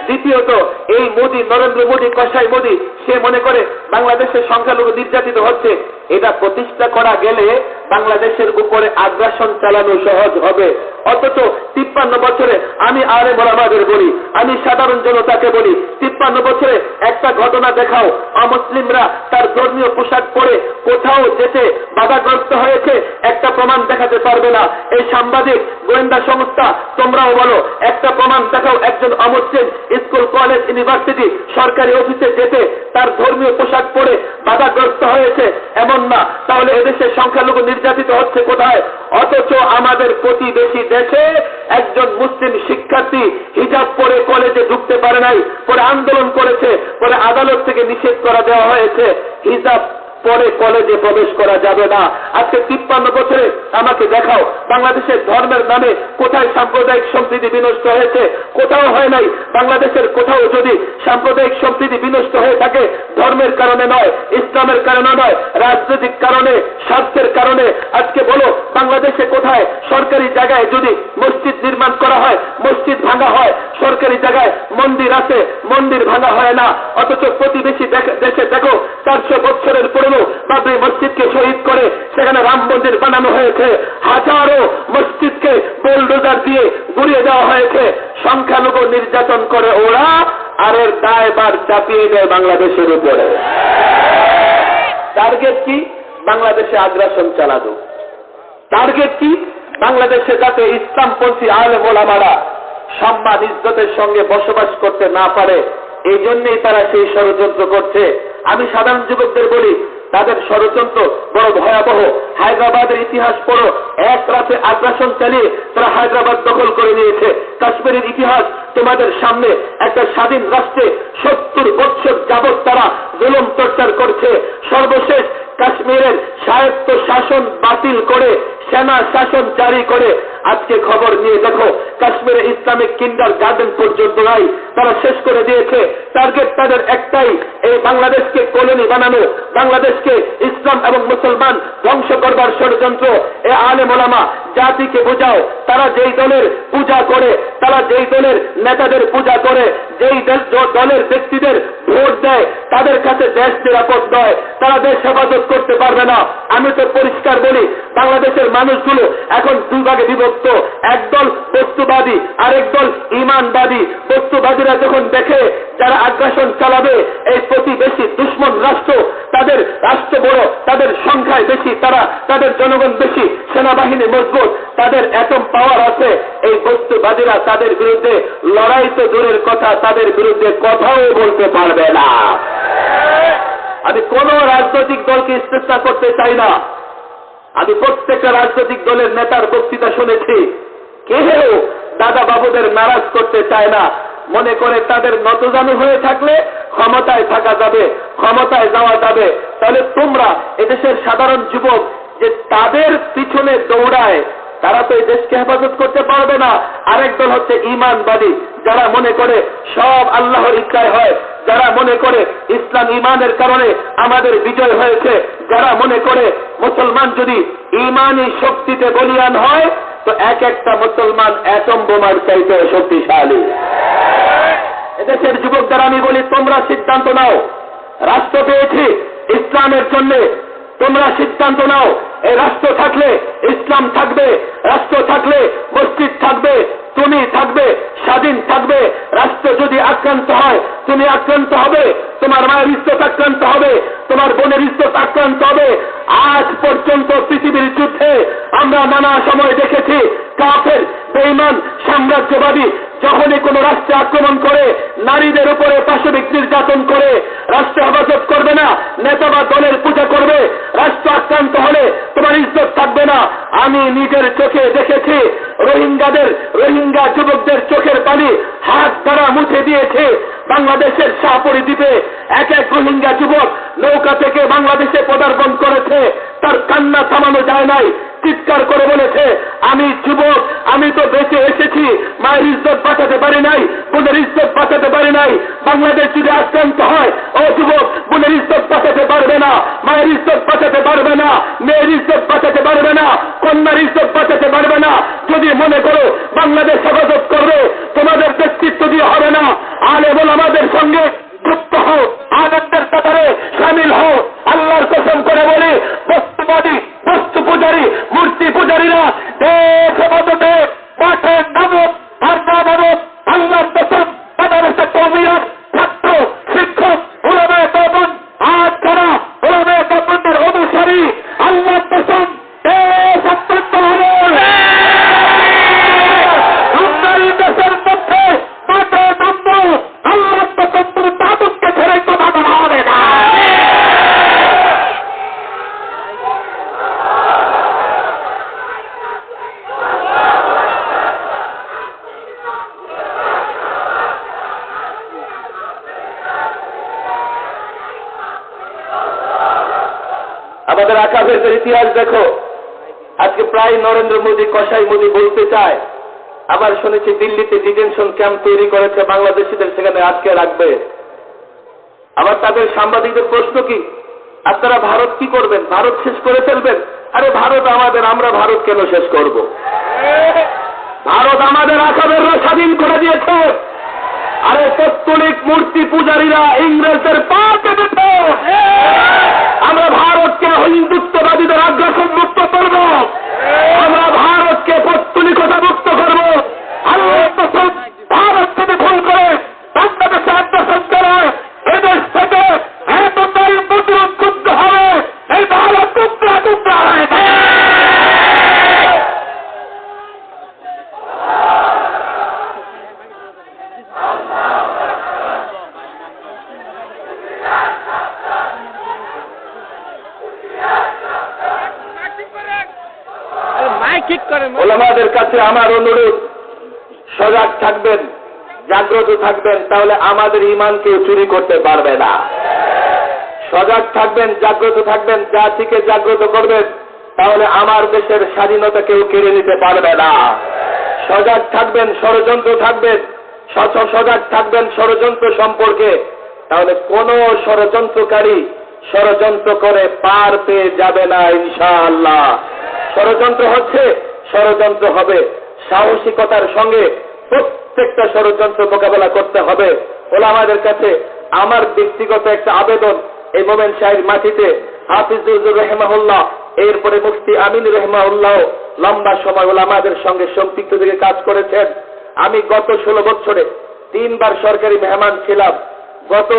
দ্বিতীয়ত, এই মোদী, নরেন্দ্র মোদী, কসাই মোদী, সে মনে করে বাংলাদেশের সংখ্যালঘু নির্যাতিত হচ্ছে। এটা প্রতিষ্ঠা করা গেলে বাংলাদেশের উপরে আগ্রাসন চালানো সহজ হবে। অথচ 53 বছরে আমি আলেম ওলামাদের বলি, আমি সাধারণ জনতাকে বলি, 53 বছরে একটা ঘটনা দেখাও, অমুসলিমরা তার ধর্মীয় পোশাক পরে কোথাও যেতে বাধাগ্রস্ত হয়েছে, একটা প্রমাণ দেখাতে পারবে না। এই সাংবাদিক, গোয়েন্দা সংস্থা, তোমরাও বলো, একটা প্রমাণ দেখাও একজন অমুসলিম স্কুল, কলেজ, ইউনিভার্সিটি, সরকারি অফিসে যেতে তার ধর্মীয় পোশাক পরে বাধাগ্রস্ত হয়েছে, এমন না। তাহলে এদেশে সংখ্যালঘু নির্যাতিত হচ্ছে কোথায়? অথচ আমাদের প্রতিবেশী দেশে একজন মুসলিম শিক্ষার্থী হিজাব পরে কলেজে ঢুকতে পারে নাই, পরে আন্দোলন করেছে, পরে আদালত থেকে নিষেধ করা দেওয়া হয়েছে, হিজাব পরে কলেজে প্রবেশ করা যাবে না। আজকে 53 বছরে আমাকে দেখাও বাংলাদেশের ধর্মের নামে কোথায় সাম্প্রদায়িক সম্প্রীতি বিনষ্ট হয়েছে? কোথাও হয় নাই। বাংলাদেশের কোথাও যদি সাম্প্রদায়িক সম্প্রীতি বিনষ্ট হয়ে থাকে, ধর্মের কারণে নয়, ইসলামের কারণে নয়, রাজনৈতিক কারণে, স্বার্থের কারণে। আজকে বলো, বাংলাদেশে কোথায় সরকারি জায়গায় যদি মসজিদ নির্মাণ করা হয়, মসজিদ ভাঙা হয়? সরকারি জায়গায় মন্দির আছে, মন্দির ভাঙা হয় না। অথচ প্রতিবেশী দেশে দেখো, 400 বছরের পুরনো বাবরি মসজিদকে শহীদ করে সেখানে রাম মন্দির বানানো হয়েছে, হাজারো মসজিদকে বুলডোজার দিয়ে গুড়িয়ে দেওয়া হয়েছে। সংখ্যালঘু নির্যাতন করে ওরা, আর এর দায়ভার চাপিয়ে দেয় বাংলাদেশের উপরে। টার্গেট কি? বাংলাদেশে আগ্রাসন চালানো। টার্গেট কি? বাংলাদেশে যাতে ইসলামপন্থী আলেম ওলামারা সম্মান ইজ্জতের সঙ্গে বসবাস করতে না পারে, এই জন্যই তারা সেই ষড়যন্ত্র করছে। আমি সাধারণ যুবকদের বলি, তাদের ষড়যন্ত্র বড় ভয়াবহ। হায়দ্রাবাদের ইতিহাস পড়ো, এক রাতে আগ্রাসন চালিয়ে তারা হায়দ্রাবাদ দখল করে নিয়েছে। কাশ্মীরের ইতিহাস তোমাদের সামনে, একটা স্বাধীন রাষ্ট্রে 70 বছর যাবৎ তারা জুলুম চর্চার করছে। সর্বশেষ কাশ্মীরের স্বায়ত্ত শাসন বাতিল করে সেনা শাসন জারি করে আজকে খবর নিয়ে দেখো, কাশ্মীরে ইসলামিক কিন্ডার গার্ডেন পর্যন্ত নাই, তারা শেষ করে দিয়েছে। টার্গেট তাদের একটাই, এই বাংলাদেশকে কলোনি বানানো, বাংলাদেশকে ইসলাম এবং মুসলমান ধ্বংস করবার ষড়যন্ত্র। এ আলেম ওলামা জাতিকে বোঝাও, তারা যেই দলের পূজা করে, তারা যেই দলের নেতাদের পূজা করে, যেই দলের ব্যক্তিদের ভোট দেয়, তাদের কাছে দেশ নিরাপদ নয়, তারা দেশ হেফাজত করতে পারবে না। আমি তো পরিষ্কার বলি, বাংলাদেশের মানুষগুলো এখন দুই ভাগে বিভক্ত, একদল বস্তুবাদী আর একদল ঈমানবাদী। বস্তুবাদীরা যখন দেখে যারা আগ্রাসন চালাবে এই প্রতিবেশী দুশ্মন রাষ্ট্র, তাদের রাষ্ট্র বড়, তাদের সংখ্যায় বেশি, তাদের জনগণ বেশি, সেনাবাহিনী মজবুত, তাদের এটম পাওয়ার আছে, এই বস্তুবাদীরা তাদের বিরুদ্ধে লড়াই তো দূরের কথা, তাদের বিরুদ্ধে কথাও বলতে পারবে না। আমি কোন রাজনৈতিক দলকে ইস্তেসনা করতে চাই না। আমি প্রত্যেকটা রাজনৈতিক দলের নেতার বক্তৃতা শুনেছি, কেউ দাদা বাবুদের নারাজ করতে চায় না, মনে করে তাদের নতজানু হয়ে থাকলে ক্ষমতায় থাকা যাবে, ক্ষমতায় যাওয়া যাবে। তাহলে তোমরা এদেশের সাধারণ যুবক যে তাদের পিছনে দৌড়ায়, তারা তো এই দেশকে হেফাজত করতে পারবে না। আরেক দল হচ্ছে ঈমানবাদী, যারা মনে করে সব আল্লাহর ইচ্ছায় হয়, যারা মনে করে ইসলাম ঈমানের কারণে আমাদের বিজয় হয়েছে, যারা মনে করে মুসলমান যদি ঈমানী শক্তিতে বলিয়ান হয় তো এক একটা মুসলমান অ্যাটম বোমার চাইতে শক্তিশালী। এদেশের যুবকদের আমি বলি, তোমরা সিদ্ধান্ত নাও। রাষ্ট্র পেয়েছি ইসলামের জন্য, তোমরা সিদ্ধান্ত নাও। এই রাষ্ট্র থাকলে ইসলাম থাকবে, রাষ্ট্র থাকলে মসজিদ থাকবে, তুমি থাকবে, স্বাধীন থাকবে। রাষ্ট্র যদি আক্রান্ত হয় তুমি আক্রান্ত হবে, তোমার মায়ের ইজ্জত আক্রান্ত হবে, তোমার বোনের ইজ্জত আক্রান্ত হবে। আজ পর্যন্ত পৃথিবীর যুদ্ধে আমরা নানা সময় দেখেছি কাফের বেঈমান সাম্রাজ্যবাদী যখনই কোন রাষ্ট্রে আক্রমণ করে, নারীদের উপরে পাশবিক নির্যাতন করে, রাষ্ট্র হেফাজত করবে না, নেতা বা দলের পূজা করবে। রাষ্ট্র আক্রান্ত হলে তোমার ইজ্জত থাকবে না। আমি নিজের চোখে দেখেছি রোহিঙ্গা যুবকদের চোখের পানি হাত দ্বারা মুছে দিয়েছে। বাংলাদেশের শাহপুরী দ্বীপে এক রোহিঙ্গা যুবক নৌকা থেকে বাংলাদেশে পদার্পণ করেছে, তার কান্না থামানো যায় নাই, চিৎকার করে বলেছে, আমি যুবক, আমি তো বেঁচে এসেছি, মায়ের ইজ্জত বাঁচাতে পারি নাই, বোনের ইজ্জত বাঁচাতে পারি নাই। বাংলাদেশ যদি আক্রান্ত হয়, ও যুবক, বোনের ইজ্জত বাঁচাতে পারবে না, মায়ের ইজ্জত বাঁচাতে পারবে না, মেয়ের ইজ্জত বাঁচাতে পারবে না, কন্যার ইজ্জত বাঁচাতে পারবে না। যদি মনে করো বাংলাদেশ হেফাজত করবে, তোমাদের নেতৃত্ব দিয়ে হবে না। আলেম ওলামাদের সঙ্গে যুক্ত হও, আলেমদের কাতারে শামিল হও। আল্লাহর কসম করে বলি, বস্তুবাদী, বস্তু পূজারী, মূর্তি পূজারীরা দেশ হেফাজতে মাঠে নামক আর না নামক, আল্লাহর কসম মাদ্রাসা কওমিরা, ছাত্র, শিক্ষক, উলামায়ে দেওবন্দ, আজ যারা উলামায়ে দেওবন্দের অনুসারী, আল্লাহর কসম দেশ আক্রান্ত হবে। দেশের মধ্যে মাঠে নামবো, আল্লাহর কসম তুমি তাদেরকে ছেড়ে কথা বলা হবে না। আমাদের আকাশের ইতিহাস দেখো, আজকে প্রায় নরেন্দ্র মোদী, কসাই মোদী বলতে চায়, আবার শুনেছি দিল্লিতে ডিটেনশন ক্যাম্প তৈরি করেছে বাংলাদেশিদের, সেখানে আটকে রাখবে। আবার তাদের সাংবাদিকদের প্রশ্ন কি, আপনারা ভারত কি করবেন? ভারত শেষ করে ফেলবেন? আরে ভারত আমাদের, আমরা ভারত কেন শেষ করব? ভারত আমাদের আকাবেররা স্বাধীন করে দিয়েছে। আরে পৌত্তলিক মূর্তি পূজারীরা ইংরেজদের পা কেটেছে। আমরা ভারতকে হিন্দুত্ববাদীদের আগ্রাসন মুক্ত করব, আমরা ভারতকে পৌত্তলিকতা মুক্ত করব। আল্লাহর কসম, ভারত যদি ভুল করে বাংলাদেশে আগ্রাসন করে, এদেশ থেকে এতটাই প্রতিরোধ করতে হবে, এই ভারত টুকরা টুকরা হয়ে যায়। ওলামাদের কাছে আমার অনুরোধ, সজাগ থাকবেন, জাগ্রত থাকবেন, তাহলে আমাদের ঈমানকেও চুরি করতে পারবে না। সজাগ থাকবেন, জাগ্রত থাকবেন, জাতিকে জাগ্রত করবেন, তাহলে আমার দেশের স্বাধীনতা কেউ কেড়ে নিতে পারবে না। সজাগ থাকবেন, ষড়যন্ত্র থাকবেন, সজাগ থাকবেন ষড়যন্ত্র সম্পর্কে, তাহলে কোন ষড়যন্ত্রকারী ষড়যন্ত্র করে পার পেয়ে যাবে না ইনশাআল্লাহ। ষড়যন্ত্র হচ্ছে, ষড়যন্ত্র হবে, সাহসিকতার সঙ্গে প্রত্যেকটা ষড়যন্ত্র মোকাবেলা করতে হবে। ওলামাদের কাছে আমার ব্যক্তিগত একটা আবেদন, এই মোমেন শাহের মাটিতে হাফিজুর রহমাহুল্লাহ এরপরে মুফতি আমিন রাহিমাহুল্লাহ লম্বা সময় ওলামাদের সঙ্গে সম্পৃক্ত থেকে কাজ করেছেন। আমি গত 16 বছরে 3 বার সরকারি মেহমান ছিলাম। গত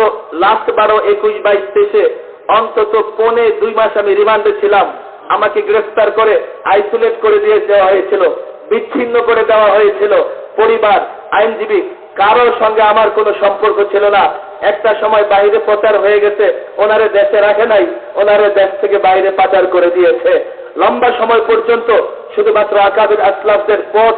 লাস্ট 12, 21, 22, 23 অন্তত 1.5-2 মাস আমি রিমান্ডে ছিলাম। আমাকে গ্রেফতার করে আইসোলেট করে দিয়ে দেওয়া হয়েছিল, বিচ্ছিন্ন করে দেওয়া হয়েছিল। পরিবার, আইনজীবী কারোর সঙ্গে আমার কোনো সম্পর্ক ছিল না। একটা সময় বাইরে প্রচার হয়ে গেছে, ওনারে দেশে রাখে নাই, ওনারে দেশ থেকে বাইরে পাচার করে দিয়েছে। লম্বা সময় পর্যন্ত শুধুমাত্র আকাবির আসলাফদের পথ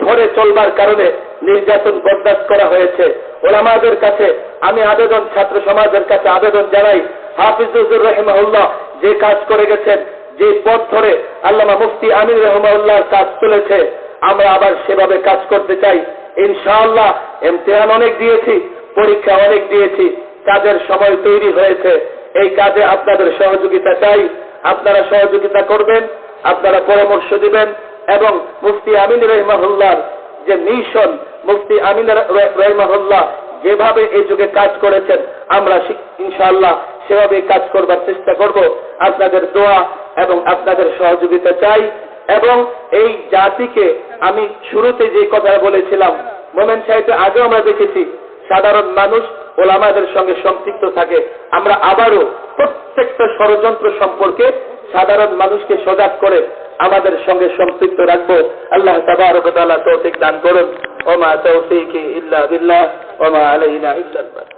ধরে চলবার কারণে নির্যাতন বরদাস্ত করা হয়েছে। ওলামাদের কাছে আমি আবেদন, ছাত্র সমাজের কাছে আবেদন জানাই, হাফিজুর রাহিমাহুল্লাহ যে কাজ করে গেছেন, যে পথ ধরে আল্লামা মুফতি আমিন রাহিমাহুল্লাহর কাজ চলেছে, আমরা আবার সেভাবে কাজ করতে চাই। ইনশাআল্লাহ ইমতিহান অনেক দিয়েছি, পরীক্ষা অনেক দিয়েছি, কাজের সময় তৈরি হয়েছে। এই কাজে আপনাদের সহযোগিতা চাই। আপনারা সহযোগিতা করবেন, আপনারা পরামর্শ দিবেন এবং মুফতি আমিন রাহিমাহুল্লাহর যে মিশন, মুফতি আমিন রাহিমাহুল্লাহ যেভাবে এই যুগে কাজ করেছেন, আমরা ইনশাআল্লাহ সেভাবে কাজ করবার চেষ্টা করব। আপনাদের দোয়া এবং আপনাদের সহযোগিতা চাই। এবং এই জাতিকে আমি শুরুতে যে কথা বলেছিলাম, মোমেন সাহেব আগেও আমরা দেখেছি সাধারণ মানুষ ওলামাদের সঙ্গে সম্পৃক্ত থাকে। আমরা আবারও প্রত্যেকটা ষড়যন্ত্র সম্পর্কে সাধারণ মানুষকে সজাগ করে আমাদের সঙ্গে সম্পৃক্ত রাখবো। আল্লাহ তাবারক ওয়া তাআলা তৌফিক দান করুন। ওয়া মা তাওফীকি ইল্লা বিল্লাহ ওয়া মা আলাইনা ইল্লাল বালাগ।